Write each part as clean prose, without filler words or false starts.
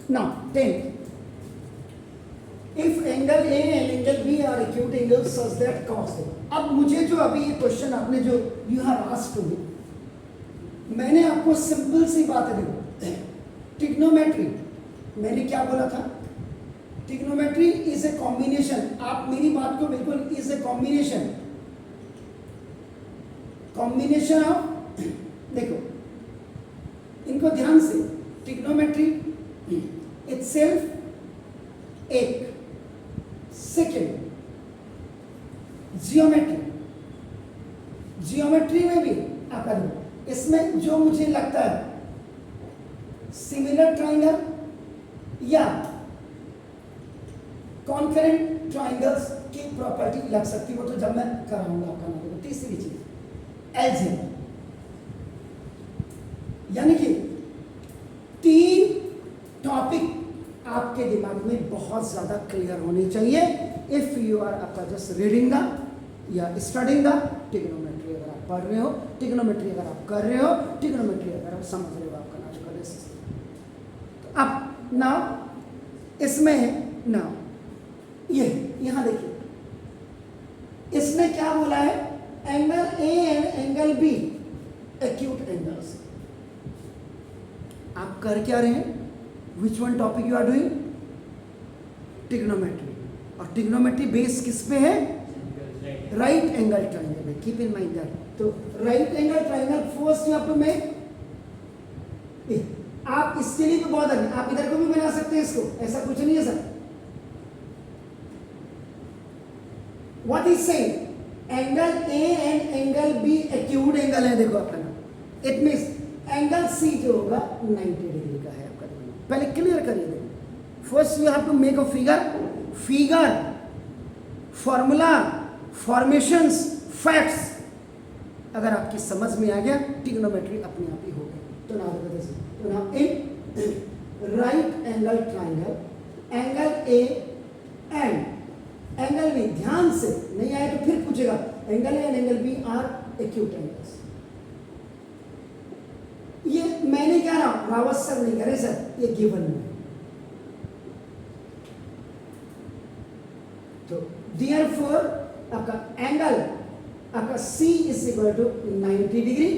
Now, 10. If angle A and angle B are acute angles such that cos A. अब मुझे जो अभी ये क्वेश्चन आपने जो यू हैव आस्क्ड मी, मैंने आपको सिंपल सी बात दी, ट्रिग्नोमेट्री। मैंने क्या बोला था? Trigonometry is a combination. आप मेरी बात को बिल्कुल, इज ए कॉम्बिनेशन ऑफ, देखो इनको ध्यान से, ट्रिग्नोमेट्री इटसेल्फ एक, सेकेंड जियोमेट्री में भी आकर, इसमें जो मुझे लगता है सिमिलर ट्राइंगल या कॉन्करेंट ट्राइंगल्स की प्रॉपर्टी लग सकती है, वो तो जब मैं कराऊंगा आपका नाम। तीसरी चीज एलजीएम, यानी कि 3 टॉपिक आपके दिमाग में बहुत ज्यादा क्लियर होने चाहिए इफ यू आर आपका जस्ट रीडिंग द या स्टडिंग द ट्रिग्नोमेट्री। अगर आप पढ़ रहे हो ट्रिग्नोमेट्री, अगर आप कर रहे हो ट्रिग्नोमेट्री, अगर आप समझ रहे हो आपका नाम का सिस्टम। तो अब नाउ इसमें नाउ ये यहां देखिए, इसने क्या बोला है? Angle A and angle B acute angles. आप कर क्या रहे हैं? Which one topic you are doing? Trigonometry. और ट्रिग्नोमेट्री बेस किस पे है? राइट एंगल ट्राइंगल में। Keep in mind that. तो right angle triangle first you have to make. आप इसके लिए भी बहुत है, आप इधर को भी बना सकते हैं इसको, ऐसा कुछ नहीं है sir. What is saying? Angle A and angle B acute angle है। देखो आपका नाम, इट मींस एंगल सी जो होगा 90 डिग्री का है आपका। पहले क्लियर करिए। देखो first you have to make a figure, formula, formations, facts. अगर आपकी समझ में आ गया, ट्रिग्नोमेट्री अपने आप ही हो गई। तो now in right angle triangle, angle A and angle B, ध्यान से नहीं आए तो फिर पूछेगा, angle A and angle B are acute angles. ये मैंने क्या रहा, आवश्यक नहीं करे सर, ये गिवन में। तो देयरफॉर आपका एंगल आपका C is equal to 90 degree,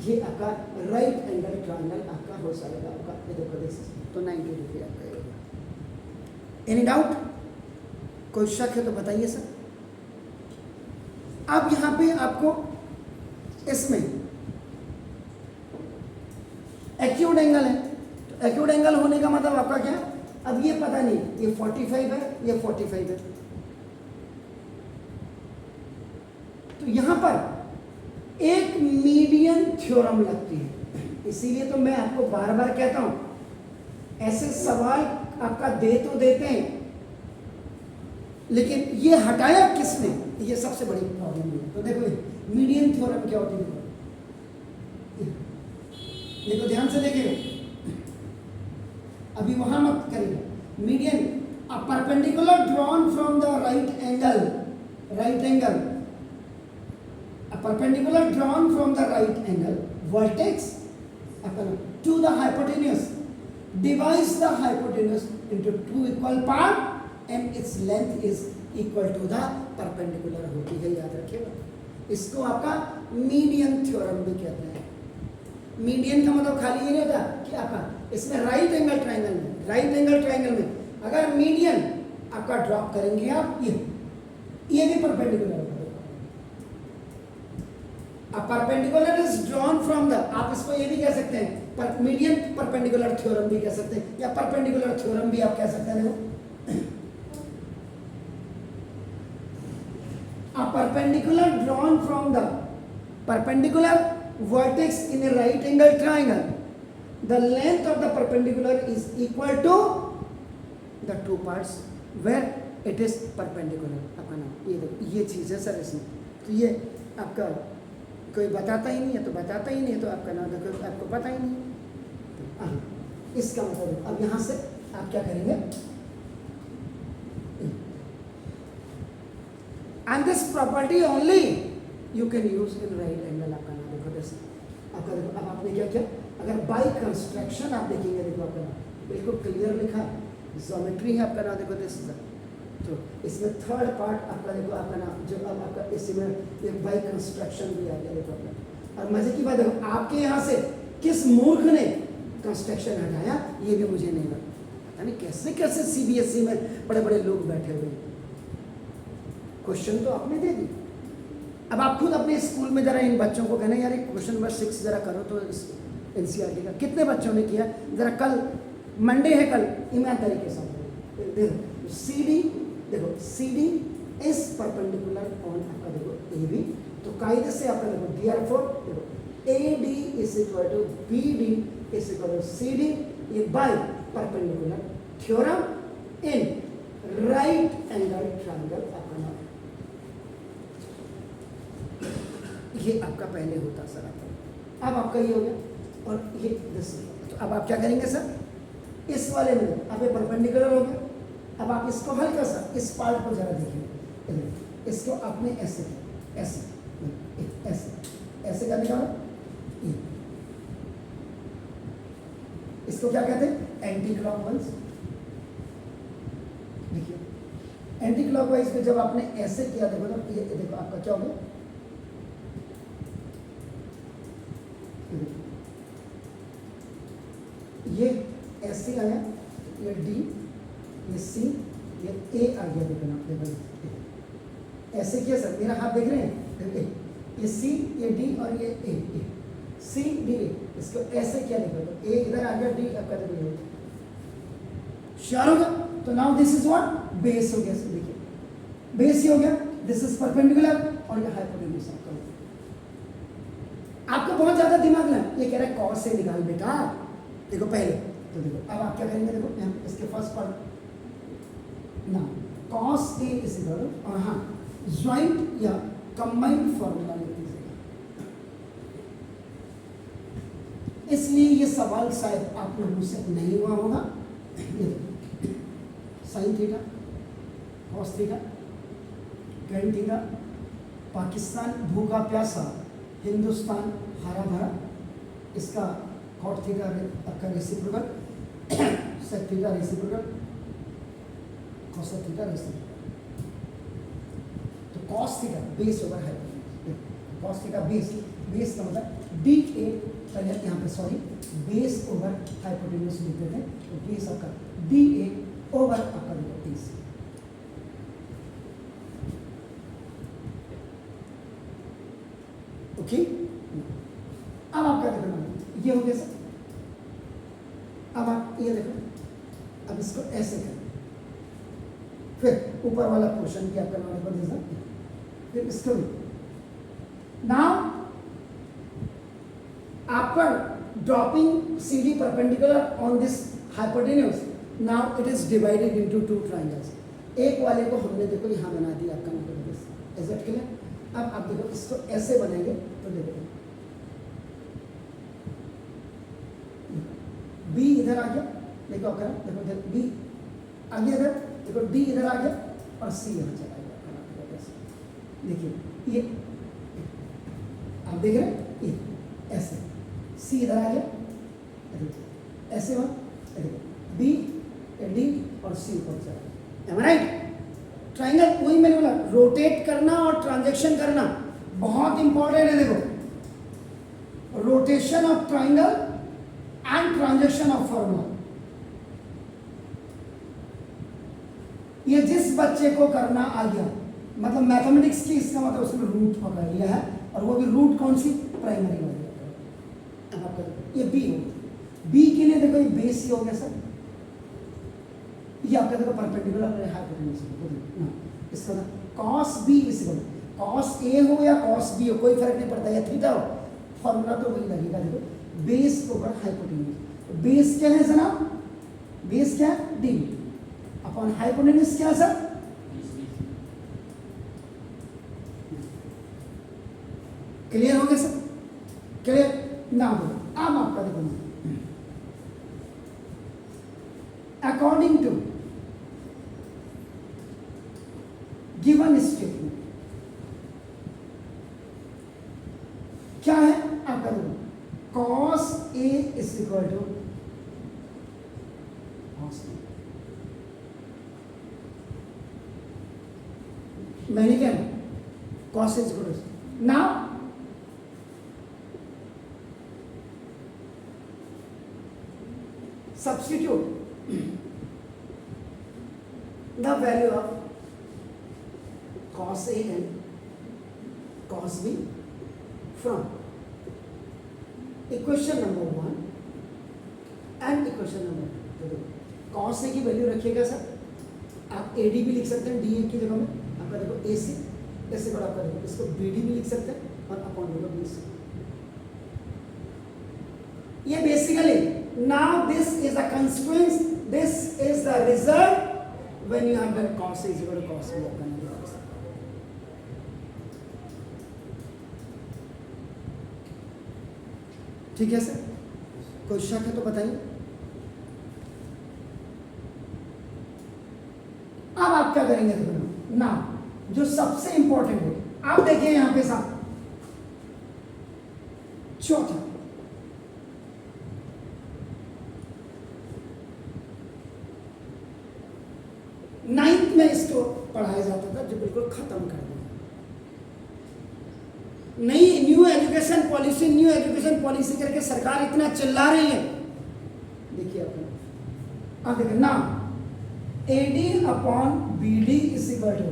ये आपका राइट एंगल ट्रायंगल आपका हो जाएगा आपका। ये देखो तो 90 डिग्री आपका होगा। Any doubt? कोई शक है तो बताइए सर। अब यहां पे आपको इसमें एक्यूट एंगल है, तो एक्यूट एंगल होने का मतलब आपका क्या? अब ये पता नहीं ये 45 है, ये 45 है, तो यहां पर एक मीडियन थ्योरम लगती है। इसीलिए तो मैं आपको बार बार कहता हूं, ऐसे सवाल आपका दे तो देते हैं, लेकिन ये हटाया किसने, ये सबसे बड़ी प्रॉब्लम है। तो देखो मीडियन थ्योरम क्या होती है, देखो ध्यान से देखिए, अभी वहां मत करिए। Median a perpendicular drawn from the right angle, a perpendicular drawn from the right angle vertex to the hypotenuse divides the hypotenuse into two equal part and its length is equal to the perpendicular होती है, याद रखिएगा। इसको आपका median theorem भी कहते हैं। Median का मतलब खाली ये नहीं होता कि आपका इसमें राइट एंगल ट्रायंगल में अगर मीडियन आपका ड्रॉप करेंगे आप, ये भी परपेंडिकुलर होगा। Perpendicular is drawn from the, आप इसको ये भी कह सकते हैं, पर मीडियन परपेंडिकुलर थ्योरम भी कह सकते हैं, या परपेंडिकुलर थ्योरम भी आप कह सकते हैं। A perpendicular drawn from the perpendicular vertex in a right angle triangle, the length of the perpendicular is equal to the two parts where it is perpendicular। आपका नाम ये देखो, ये चीज़ है सर इसमें। तो ये आपका कोई बताता ही नहीं है तो बताता ही नहीं है, तो आपका नाम देखो आपको पता ही नहीं। तो इसका मतलब अब यहाँ से आप क्या करेंगे, and this property only you can use in right angle। आपका नाम देखो जैसे आपका देखो, अब आपने क्या किया, अगर बाई कंस्ट्रक्शन आप देखेंगे, देखो आपका बिल्कुल क्लियर लिखा है, ज्योमेट्री है आपका नाम, देखो दिस इज तो इसमें थर्ड पार्ट आपका देखो आपका नाम जो अब आपका इसमें एक बाई कंस्ट्रक्शन भी आ गया देखो आपका। और मजे की बात देखो आपके यहाँ से किस मूर्ख ने कंस्ट्रक्शन हटाया ये भी मुझे नहीं पता, यानी कैसे कैसे सीबीएसई में बड़े बड़े लोग बैठे हुए हैं। क्वेश्चन तो आपने दे दी, अब आप खुद अपने स्कूल में जरा इन बच्चों को कहना यार क्वेश्चन नंबर 6 जरा करो तो एनसीईआरटी का कितने बच्चों ने किया जरा, कल मंडे है, कल ईमानदारी के साथ देखो CD, देखो CD इज परपेंडिकुलर ऑन आपका देखो AB, तो कायदे से आपका देखो देयरफॉर देखो AD is equal to BD is equal to CD, ये by perpendicular theorem in right angle triangle आपका नाम, ये आपका पहले होता सर आपका, अब आपका ये हो गया और ये दिस, तो अब आप क्या करेंगे सर, इस वाले में अब ये परपेंडिकुलर हो गया, अब आप इसको हल्का सा इस पार्ट को जरा देखिए, इसको आपने ऐसे ऐसे ऐसे ऐसे करने का, इसको क्या कहते हैं एंटी क्लॉकवाइज, देखिए एंटी क्लॉकवाइज को जब आपने ऐसे किया देखो तो ये देखो आपका क्या हो गया, ये ऐसे आया, ये D, ये C, ये A आ गया देखो ना, देखो ऐसे किया सर, मेरा हाथ देख रहे हैं, देखिए ये C, ये D और ये A, C D A, इसको ऐसे किया देखो तो A इधर आ गया, D आपका देखो ये श्योर होगा, तो now this is what base हो गया, देखिए बेस ही हो गया, दिस इज परपेंडिकुलर और ये हाइपोटेन्यूज आपका, आपको बहुत ज्यादा दिमाग ना, ये कह रहा है कॉस से निकाल बेटा, देखो पहले तो देखो अब आप क्या करेंगे, देखो यहाँ इसके फर्स्ट पार्ट ना कॉस A इज इक्वल और हाँ ज्वाइंट या कंबाइंड फॉर्मूला लिख दीजिएगा, इसलिए ये सवाल शायद आप लोगों से नहीं हुआ होगा, sine theta cos theta tan theta, Pakistan भूखा प्यासा हिंदुस्तान हरा भरा, इसका कॉट थीटा आपका reciprocal, sec theta reciprocal, cos theta reciprocal, तो cos theta base over hypotenuse, cos theta base, base का मतलब DA पहले यहाँ पे सॉरी बेस ओवर हाइपोटेन्यूज लिखते थे, तो बेस आपका DA ओवर आपका देखो बेस, ओके। अब आप क्या देखो ये हो गया सर, अब आप ये देखो, अब इसको ऐसे करें, फिर ऊपर वाला पोर्शन भी आपका नाम कर देना, फिर इसको now after dropping CD perpendicular on this hypotenuse, now it is divided into two triangles, एक वाले को हमने देखो यहाँ बना दिया आपका नाम, इज इट क्लियर। अब आप देखो इसको ऐसे बनाएंगे तो देखो B इधर आ गया, देखो आप देखो B आ गया इधर, देखो D इधर आ गया और C यहाँ चला गया, देखिए ये आप देख रहे हैं ये ऐसे C इधर आ गया, ऐसे वहाँ B D और C ऊपर चला गया, am I right? ट्राइंगल वही मैंने बोला, रोटेट करना और ट्रांजैक्शन करना बहुत इंपॉर्टेंट है, देखो rotation of triangle and transaction of formula, ये जिस बच्चे को करना आ गया, मतलब मैथमेटिक्स की, इसका मतलब उसने रूट पकड़ लिया है, और वो भी रूट कौन सी प्राइमरी वाली, अब आपका ये B हो, B के लिए देखो ये बेस ही हो गया सर, ये आपका देखो परपेंडिकुलर हाइपोटेन्यूज, इसका cos B is equal cos A हो या cos B हो कोई फर्क नहीं पड़ता, या थीटा हो, फॉर्मूला तो वही लगेगा, देखो बेस ओवर हाइपोटेन्यूज, बेस क्या है जनाब, बेस क्या है D अपॉन हाइपोटेन्यूज क्या है सर, क्लियर हो गया सर, क्लियर ना हो, अब आपका देखो अकॉर्डिंग टू गिवन स्टेटमेंट क्या है आपका देखो cos A is equal to cos मैंने क्या cos is equal to now substitute the value of cos A and cos B from equation number 1 and equation number 2. cos A की value रखिएगा sir, आप AD भी लिख सकते हैं DA की जगह में, आपका देखो AC ऐसे बड़ा आपका देखो इसको BD भी लिख सकते हैं और अपॉन होगा BC. ये basically now this is a consequence, this is the result when you have the cos is equal to cos B आपका नहीं. ठीक है सर, कोई शक है तो बताइए. अब आप क्या करेंगे देखो ना, जो सबसे इंपॉर्टेंट है आप देखिए यहां पे साहब चौथा नाइन्थ में इसको पढ़ाया जाता था जो बिल्कुल खत्म कर दिया. नई न्यू एजुकेशन पॉलिसी करके सरकार इतना चिल्ला रही है. देखिए आप देखिए ना AD upon BD is equal to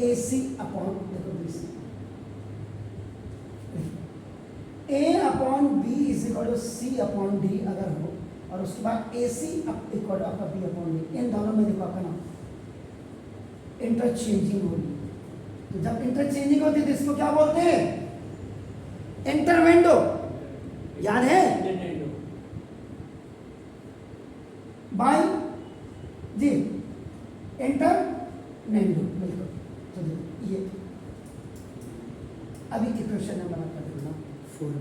AC upon देखो BC. A upon B is equal to C upon D अगर हो और उसके बाद AC इक्वल टू आपका B अपॉन D. इन दोनों में देखो आपका नाम इंटरचेंजिंग होगी. तो जब इंटरचेंजिंग होती है तो इसको क्या बोलते हैं? इंटरवेंडो. याद है? बाय जी इंटरनेंडो. बिल्कुल. तो ये अभी की क्वेश्चन नंबर आपका देखना 4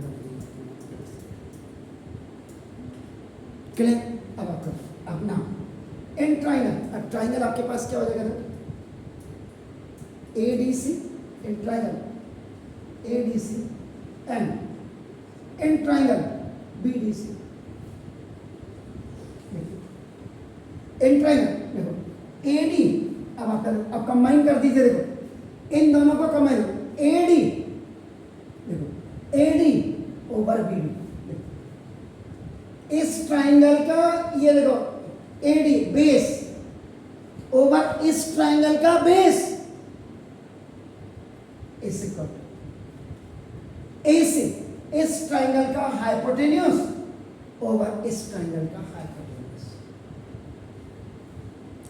क्लियर. अब आपका अपना इन ट्राइंगल. अब ट्राइंगल आपके पास क्या हो जाएगा? ADC in triangle ADC and in triangle BDC. in triangle देखो AD अब आप अब कंबाइन कर दीजिए. देखो इन दोनों को कंबाइन AD देखो AD ओवर BD. इस ट्राइंगल का ये देखो AD बेस ओवर इस ट्राइंगल का बेस इस इक्वल AC इस ट्राइंगल का हाइपोटेन्यूज ओवर इस ट्राइंगल का हाइपोटेन्यूज.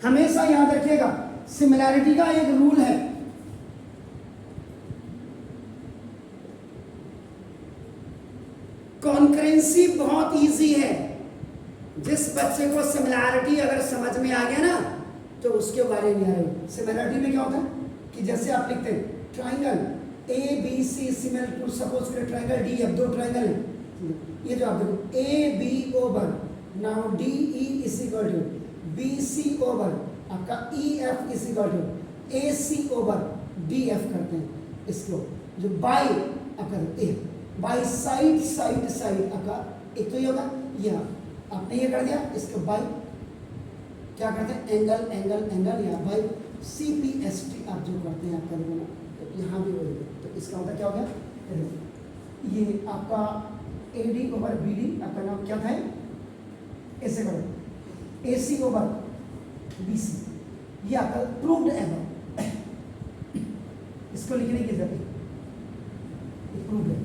हमेशा याद रखिएगा सिमिलैरिटी का एक रूल है. कॉन्करेंसी बहुत इजी है. जिस बच्चे को सिमिलैरिटी अगर समझ में आ गया ना तो उसके बारे में आ रहे. सिमिलैरिटी में क्या होता है कि जैसे आप लिखते हैं triangle ABC similar to suppose करें ट्राइंगल DF. दो ट्राइंगल है ये जो आप देखो AB over now DE is equal to BC over आपका EF is equal to AC over DF करते हैं. इसको जो बाय आपका A बाय साइड आपका एक तो ये होगा. यह आपने ये कर दिया. इसको बाय क्या करते हैं एंगल या बाय CPST आप जो करते हैं आपका देखो यहाँ भी वही. तो इसका मतलब क्या हो गया? ये आपका AD ओवर BD आपका नाम क्या था? ऐसे करो AC ओवर BC. ये आपका प्रूव्ड एवर. इसको लिखने की जरूरत है. प्रूव्ड है.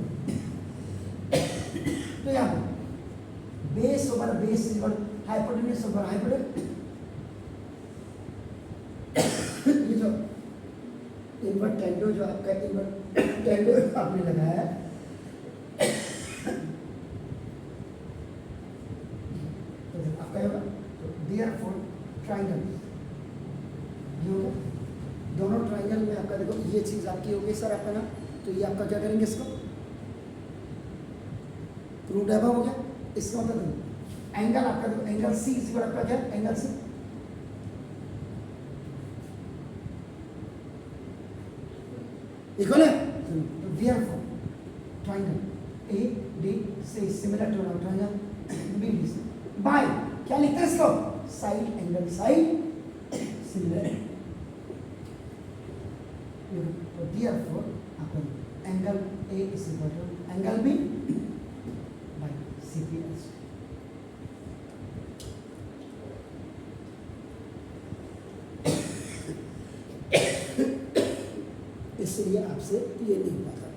तो यहाँ पर base over base equal hypotenuse over hypotenuse. ये जो इनवर्ट टेंडो जो आपका इनवर्ट टेंडो आपने लगाया है तो आपका होगा तो देयरफॉर ट्राइंगल ये होगा. दोनों ट्राइंगल में आपका देखो ये चीज आपकी होगी सर आपका ना. तो ये आपका क्या करेंगे इसको प्रूव्ड है हो गया. इसका मतलब एंगल आपका देखो एंगल C इज आपका क्या एंगल C इक्वल है. तो therefore triangle ADC similar to triangle BDC by क्या लिखते हैं इसको side angle side similar therefore अपन angle A is equal to angle B by CP as इसलिए आपसे ये नहीं पता